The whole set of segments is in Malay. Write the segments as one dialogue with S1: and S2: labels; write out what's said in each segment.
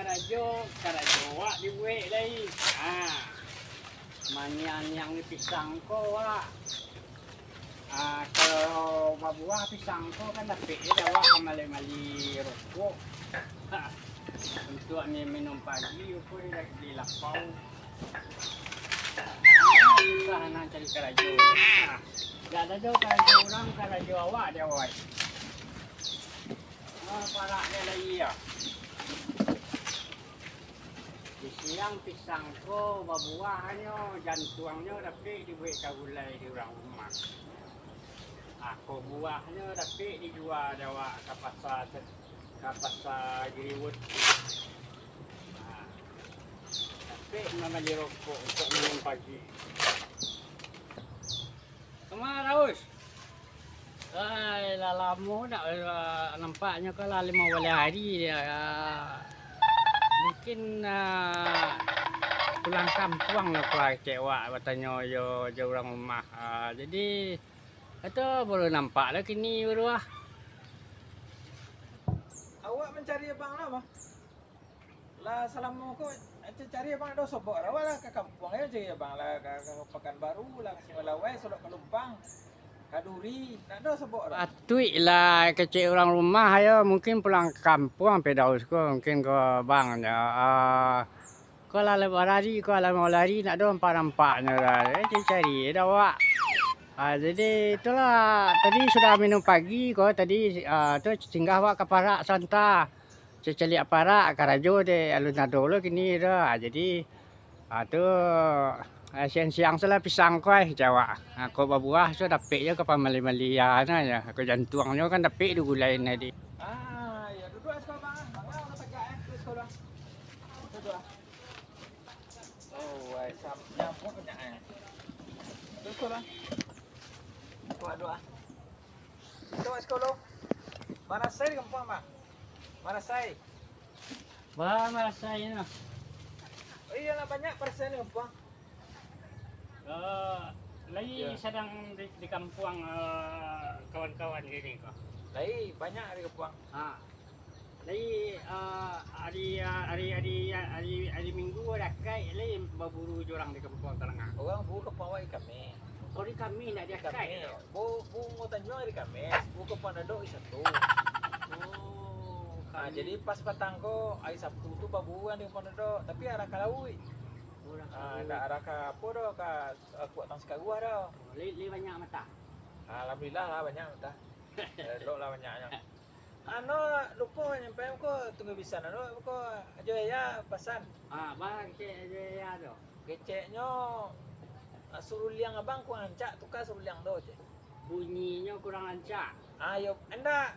S1: karajo wak dibuat lagi. Manian yang pisang ko wak. Kalau mabuah pisang ko kan tapi dia wak mali rokok. Untuk ni minum pagi aku di lapau. Susah nak cari karajo. Tak ada jauh karajo orang karajo awak dia wak. Parak dia lagi ya. Di siang pisang ko buahnya jantuangnya tapi dibuat kagulai di orang rumah. Aku buahnya tapi dijual Jawa ke pasar Giriwut. Tapi memang dirokok untuk minum pagi. Kemana Raus? Lama tak nampaknya kalau 5 hari dia. Mungkin pulang kampung lah kuah cewek bertanya yo orang rumah. Jadi itu baru nampak lah kini baru ah.
S2: Awak mencari abang lah mah? Lah selama kau cari abang dah sobok awak lah ke kampung aja cari abang lah ke Pekanbaru lah ke Simalawai Solok Kelumpang. Kaduri, nak dah sebut dah.
S1: Atui lah kecil orang rumah ya mungkin pulang ke kampung sampai daus ko mungkin ke bang ya. Kalau lebarari kalau mau lari nak ada nampak-nampaknya dah. Cari dah wak. Jadi itulah tadi sudah minum pagi ko tadi tu singgah wak ke Parak Santa. Ceceli Parak karajo de alun nadolo kini dah. Jadi tu siang-siang salah pisang koi Jawa. Aku berbuah so dapik je ke pamali-mali ya aku jantuangnya kan dapik di gulain tadi.
S2: Ya duduk sekolah bang. Bang lah udah tegak duduk sekolah. Duduk. Oh, nyambung banyak duduk sekolah. Doa. Doa sekolah. Mana saya di kampung bang? Mana saya?
S1: Marasay na.
S2: Oh iya lah banyak persen di kampung.
S1: Lagi sedang di kampung kawan-kawan gini kok.
S2: Lagi banyak di kampung.
S1: Lagi hari Minggu ada kai lagi berburu orang di kampung tengah.
S2: Orang bu kampung awak kami.
S1: Oh di kami nak dia kai.
S2: Bu mau tanya di kami. Bu kampung Dadok satu. Jadi pas petang ko hari Sabtu tu babuan di kampung Dadok, tapi arah Kalawi. Ada arah ke apa dah ke kuat tang sekarua dah.
S1: Li banyak mata.
S2: Alhamdulillah lah banyak mata. Dok lah banyaknya. Lupa nyampe ko tunggu bisa ko aja ya pesan.
S1: Bang kecek aja ya tu.
S2: Keceknya suruh liang abang ku ancak tukar suruh liang do je.
S1: Bunyinya kurang lancar.
S2: Ayo anda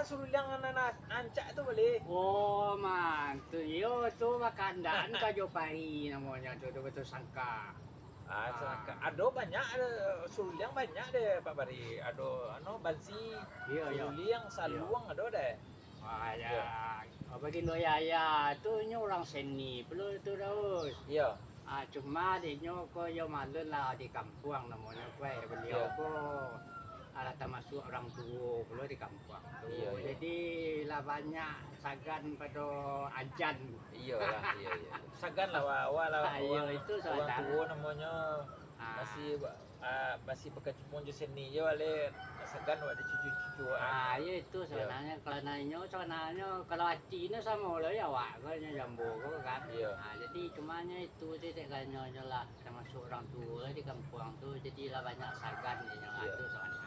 S2: suruh liang anak ancak tu boleh.
S1: Oh mantu yo tu makandaan kajo pari namanya tu betul sangka.
S2: Ado banyak suruh liang banyak deh Pak Bari. Ado bansi. Suruh liang saluang ado deh.
S1: Bagi ya tu nyo orang seni perlu tu daus.
S2: Iya.
S1: Cuma dia nyo ko yo malun lah di kampung namanya ko beliau ko ada termasuk orang tua perlu di kampung tu. Jadi lah banyak sagan pada ajan.
S2: Iya. Sagan lah awak lah.
S1: Itu
S2: orang tua namanya masih berkecimpung di seni je wale sagan wak cucu-cucu.
S1: Itu sebenarnya sebenarnya kalau hatinya sama lah ya wak ko jambu ko kan. Jadi cumanya itu titik kanyo lah termasuk orang tua di kampung tu jadilah banyak sagan itu sebenarnya.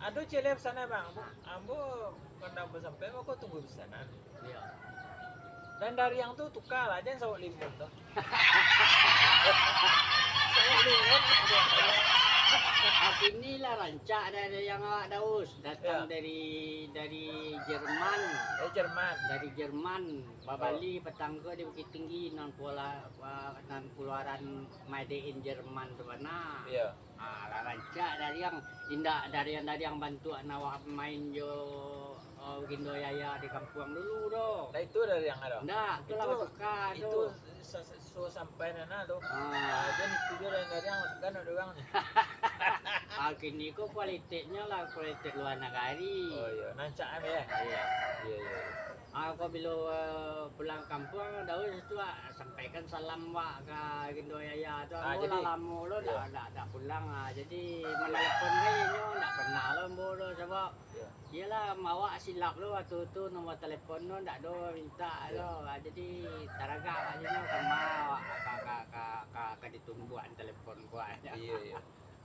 S2: Aduh celep sana bang, ambo kena sampai aku tunggu di sana.
S1: Iya.
S2: Dan dari yang tu tukar lah, jangan sawak limun tu. Sawak limun.
S1: Inilah rancak dari yang daus datang dari Jerman. Dari Jerman, Bali petang ke di Bukit Tinggi non keluaran made in Jerman tu mana.
S2: Iya.
S1: Rancak dari yang bantu anak main jo Gindo Yaya di kampung dulu doh.
S2: Nah itu dari yang ada.
S1: Nah, itulah tukar
S2: itu sampai nana tuh. Jadi itu dari yang segan ada orang.
S1: Kini kok kualitasnya lah kualitas luar negara.
S2: Oh iya, nancaan ya. Iya.
S1: Ako bila pulang kampung daw itu sampaikan salam wa ka Gindo Yaya tu.
S2: Ah,
S1: Aku
S2: jadi-
S1: lama lo
S2: iya.
S1: dak pulang jadi menelepon ni nyo dak pernah lo mbo sebab
S2: Iya.
S1: iyalah mawa silap lo waktu tu nomor telefon lo dak do minta lo. Jadi taraga aja no kan mawa ka ditumbuan telepon gua.
S2: Iya, iya.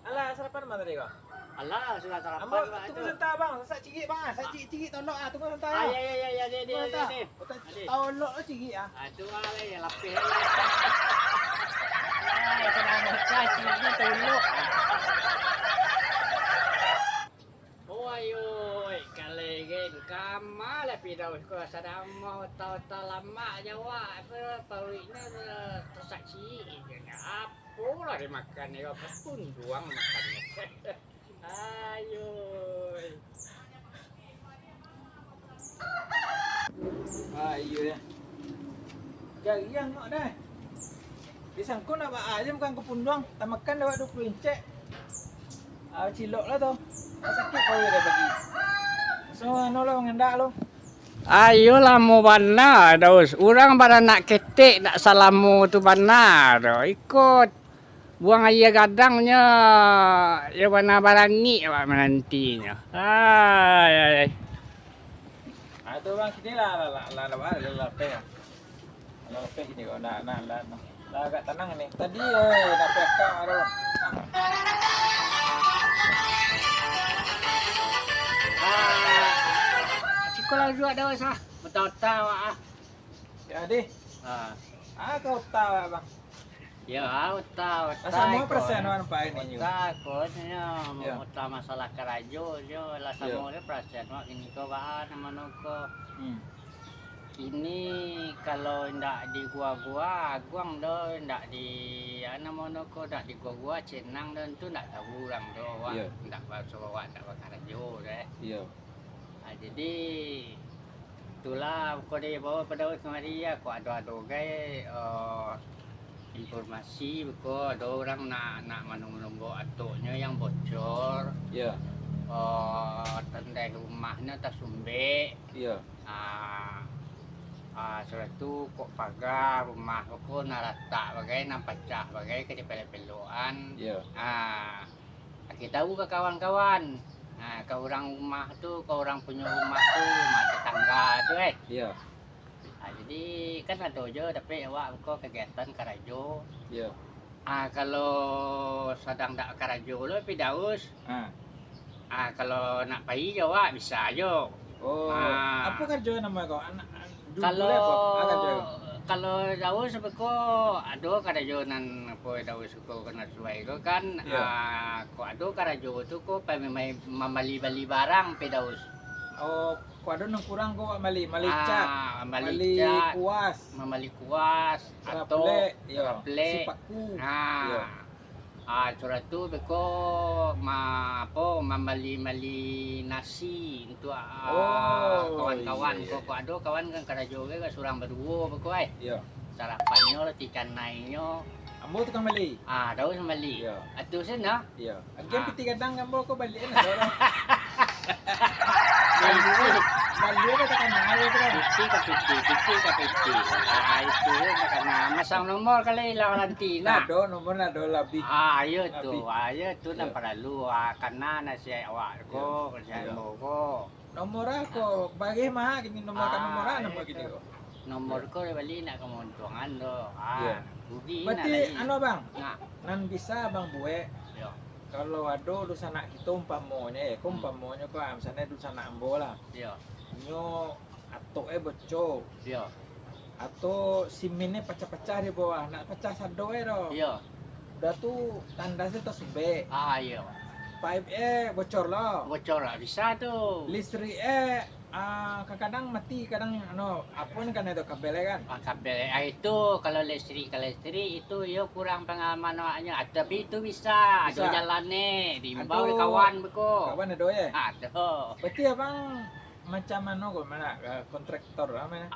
S2: Alah, sarapan mana tadi kau?
S1: Alah sudah sarapan
S2: Ambo,
S1: Pak,
S2: tunggu
S1: tu.
S2: sebentar bang, sak cigit bang, sak cigit tolong ah, tunggu sebentar.
S1: Ah ya dia.
S2: Tunggu sebentar. Tolong lo cigit ah.
S1: Itu ala yang lapis. Ay, kenapa kasi ni tulog. Oh ayoy, kaligin kama la pidaw ko sa damo tao lama Jawa pero pawi na tersaksi apo lah dimakan ni pun buang makan. Ayoy.
S2: Ah, iya ya. Jadi yang nak dah. Disangkut nak buat aja bukan kepunduang. Tak makan dah buat 20 incek. Ah, cilok lah tu. Tak sakit kau dia bagi. So, ano lo ngendak lo.
S1: Ayolah mau bana daus. Orang pada nak ketik nak salamu tu bana do. Ikut buang air gadangnya ya bana barangi pak menantinya. Ay.
S2: Ah, tu bang sini lah lapeh. Lapeh ini kau nak. Dah agak tenang ni. Tadi nak PK tu.
S1: Sekolah juga daus ah. Betul-betul ah.
S2: Jadi, kau tahu bang.
S1: Ya, tahu.
S2: Sama persen nampak ini juga.
S1: Takutnya
S2: Ya.
S1: mau masalah kerajo je lah
S2: Ya.
S1: sama dia perasaan mak ini kau bahan nama noko. Ini kalau ndak di gua guang do ndak di ana monoko ndak di gua cenang dan tu ndak tahu orang do wak
S2: Ya.
S1: ndak bahasa wak ndak kerajo deh.
S2: Iya.
S1: Jadi itulah kau dia bawa pada kemari ya kau ada gay informasi kau ada orang nak menunggu atuknya yang bocor
S2: Iya.
S1: tendai rumahnya tak sumbe
S2: Iya.
S1: setelah itu kok pagar rumah kau nak rata bagai nak pecah bagai ke dipelok-pelokan.
S2: Iya.
S1: Kita tahu ke kawan-kawan. Ke orang rumah tu, ke orang punya rumah tu, rumah tetangga tu
S2: Iya.
S1: Jadi kan ada je tapi awak kau kegiatan karajo.
S2: Iya.
S1: Kalau sedang tak karajo lo pi daus. Kalau nak pergi je awak bisa aja.
S2: Oh,
S1: Ah.
S2: apa kerja nama kau?
S1: Kalau daus beko ado karajo nan apa daus ko kena suai ko kan ko ado karajo tu ko pa mamali-bali barang pe daus.
S2: Oh, kau ada nang kurang kau mali
S1: cat.
S2: mali kuas,
S1: Mamali kuas atau
S2: ya,
S1: raple.
S2: sipaku.
S1: Iya. Surat tu beko mamali nasi untuk kawan-kawan
S2: iya.
S1: ko ado kawan kan karajo ke surang berdua beko
S2: Iya.
S1: sarapannya ikan nainyo
S2: Ambo tukang mali.
S1: daus mali
S2: Iya.
S1: atu sana
S2: Iya. Again piti kadang ambo ko balik na orang. Mali na takkan nayo tu kan.
S1: piti ka piti itu karena masang nomor kali lawanti na
S2: Nado nomor nado labih.
S1: ayo tu nang perlu karena nasi awak ko kasi
S2: Iya.
S1: mo ko
S2: Nomor ako, bagi mah gini nomor kan nomor nama gini ko.
S1: nomor ko bali na kamontongan do
S2: Iya.
S1: rugi na
S2: Berarti
S1: lagi
S2: ano bang?
S1: nga
S2: Nan bisa bang buwe.
S1: yo
S2: Kalau ada dosa nak kita umpamonya kung umpamonya ko misalnya dosa nak ambo lah.
S1: yo
S2: Nyo ato bocor
S1: yo
S2: atau siminnya pecah-pecah di bawah. Nak pecah sado do.
S1: yo
S2: Udah tuh tandasnya tuh sube.
S1: yo
S2: Pipe bocor loh.
S1: bocor lah bisa tuh
S2: Listrik kadang mati, kadang ano, apun kan itu kabelnya kan.
S1: kabel itu kalau listrik itu yo kurang pengalaman awaknya tapi itu bisa ada
S2: Bisa.
S1: jalannya diimbau
S2: Aduh.
S1: kawan beko
S2: Kawan ada ya.
S1: ada
S2: Berarti abang macam mana kok mana kontraktor mana?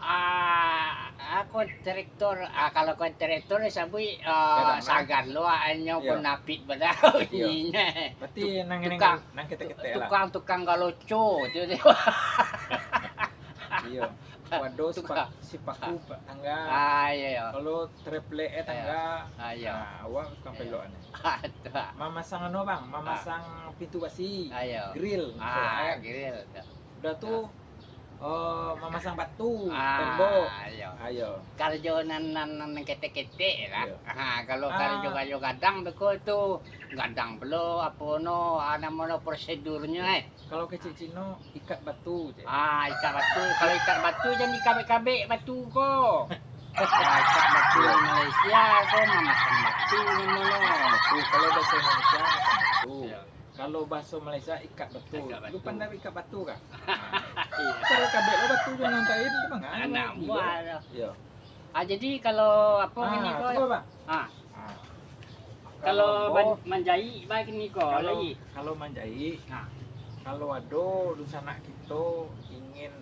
S1: kontraktor kalau kontraktor sabui
S2: Kadang,
S1: sagan lo anyo
S2: Iya.
S1: pun napit badau
S2: Iya.
S1: ininya
S2: Berarti nang ini
S1: tukang.
S2: nang kita lah.
S1: tukang galoco itu dia
S2: Iya. Waduh sipaku tangga.
S1: Iya ya.
S2: Kalau triple E tangga.
S1: Iya.
S2: Nah, awak tukang pelok nih.
S1: Ada.
S2: Mamasang ano bang? Mamasang pintu basi.
S1: Ayo.
S2: Grill.
S1: Grill.
S2: Udah tuh memasang batu, tembok. Ayo.
S1: Karjo nan kete-kete lah.
S2: Iya.
S1: Kalau karjo gadang beko itu gadang belo apa no namanya prosedurnya.
S2: Kalau kecil Cino ikat batu.
S1: Ikat batu. Kalau ikat batu jangan dikabek-kabek batu ko. Ikat batu Malaysia ko memasang batu namanya.
S2: Kalau bahasa Indonesia batu.
S1: Iya.
S2: Kalau bahasa Malaysia ikat batu.
S1: Ikat batu.
S2: Lu pandai ikat batu kah? Kalau kabel lo batu jangan nantain itu bang.
S1: Anak buah.
S2: Iya.
S1: Jadi kalau apa ini ko?
S2: Coba bang.
S1: Kalau manjai baik ini ko lagi.
S2: Kalau manjai.
S1: Nah.
S2: Kalau ada di sana kita ingin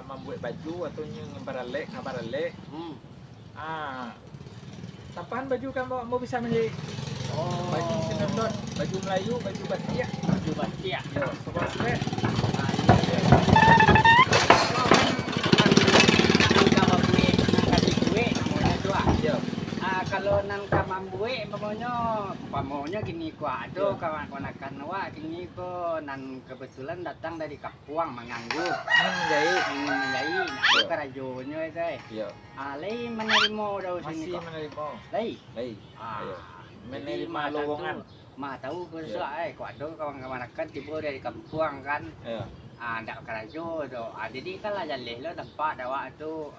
S2: membuat baju atau ngebaralek, tambahan baju kan mau bisa menjadi baju sinetron, baju Melayu, baju batik.
S1: Baju batik.
S2: Ya, sobat saya.
S1: Kalau nang kamambue pamonya gini ko ado kawan-kawan wa gini ko nan kebetulan datang dari Kapuang menganggur ingin menjahit itu kerajonya itu
S2: Iya.
S1: Lai menerima daun sini
S2: Masih menerima.
S1: Lai
S2: Ayo. Menerima lowongan.
S1: Tahu ko ko ado kawan-kawan tiba dari Kapuang kan.
S2: Iya.
S1: Ndak kerajo tu. Jadi kalau jaleh lo tempat dawa tu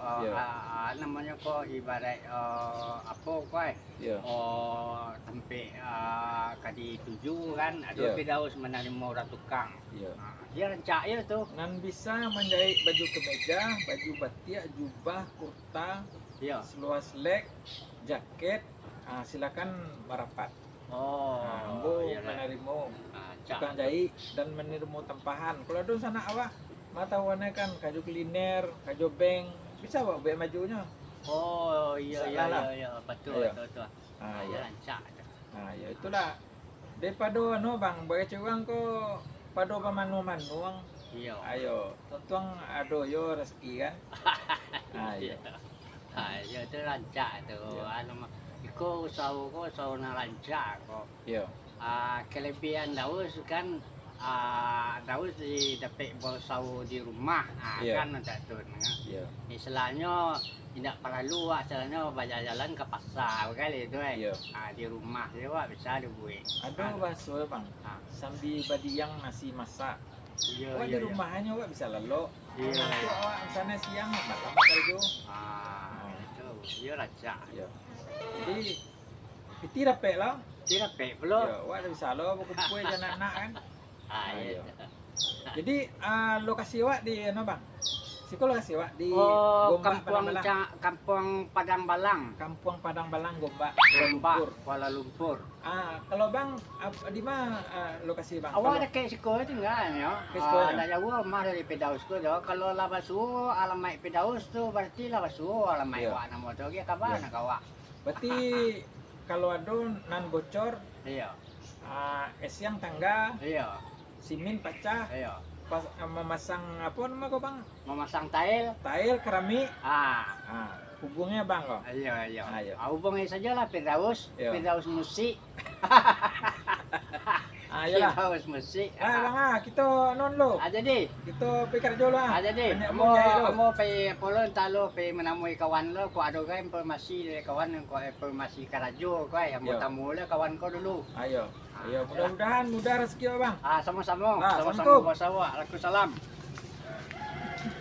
S1: namanya ko ibarat apa ko tempe kadi tuju kan ada pedaus menerima orang tukang. Dia rancak ya tu.
S2: Nan bisa menjahit baju kemeja, baju batik, jubah, kurta, seluar selek, jaket. Silakan merapat. Menerima tukang jahit dan menerima tempahan. Kalau ada sana awak mata warna kan kaju kuliner, kaju bank, bisa awak buat majunya.
S1: Iya betul.
S2: Ya
S1: rancak.
S2: Ya itulah. Daripada bang, bagi curang ko pada pamanu-manuang.
S1: Iya.
S2: Ayo, tentuang ada yo rezeki kan. Iya.
S1: Ya itu rancak tu. Iko usaha na rancak ko.
S2: Iya.
S1: Kelebihan Daus kan Daus dapat bersau di rumah kan tak tu. Istilahnya tidak perlu istilahnya banyak jalan ke pasar kali itu di rumah dia bisa dibuat.
S2: Ada bakso bang, sambil badiang nasi masak. Di rumahnya awak bisa lalu. Nanti awak sana siang malam kerja.
S1: Itu dia rancak.
S2: Jadi itu dapat lah.
S1: Tidak pek belum.
S2: Ya, wah bisa lo berkumpul jangan anak kan. Jadi lokasi wak di bang? Siko lokasi wak di Gombak
S1: Kampung Padang Balang.
S2: Kampung Padang Balang Gombak
S1: Kuala Lumpur.
S2: Kalau bang di mana lokasi bang?
S1: Awak ada ke Siko itu enggak ya? Ada jauh mah dari Pedaus ko do. Kalau Labasu alamat Pedaus tu berarti Labasu alamat wak nama tu ge kabar nak awak.
S2: Berarti kalau ada nan bocor, es yang tangga, simin pecah, memasang apa nama kau bang?
S1: Memasang tail,
S2: keramik, hubungnya bang kok?
S1: Iya. Hubungnya saja lah Firdaus musik. Firdaus musik.
S2: Bang kita non lo.
S1: Jadi.
S2: Kita pergi kerja lo.
S1: Jadi. Kamu pergi pulun talo pergi menemui kawan lo. Kau ada kan informasi dari kawan kau informasi karajo kau yang mau tamu lo kawan kau dulu.
S2: Ayo. Mudah-mudahan mudah rezeki bang.
S1: Sama-sama. Sama-sama. Waalaikumsalam.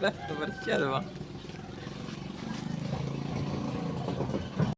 S2: Lah, bersih bang.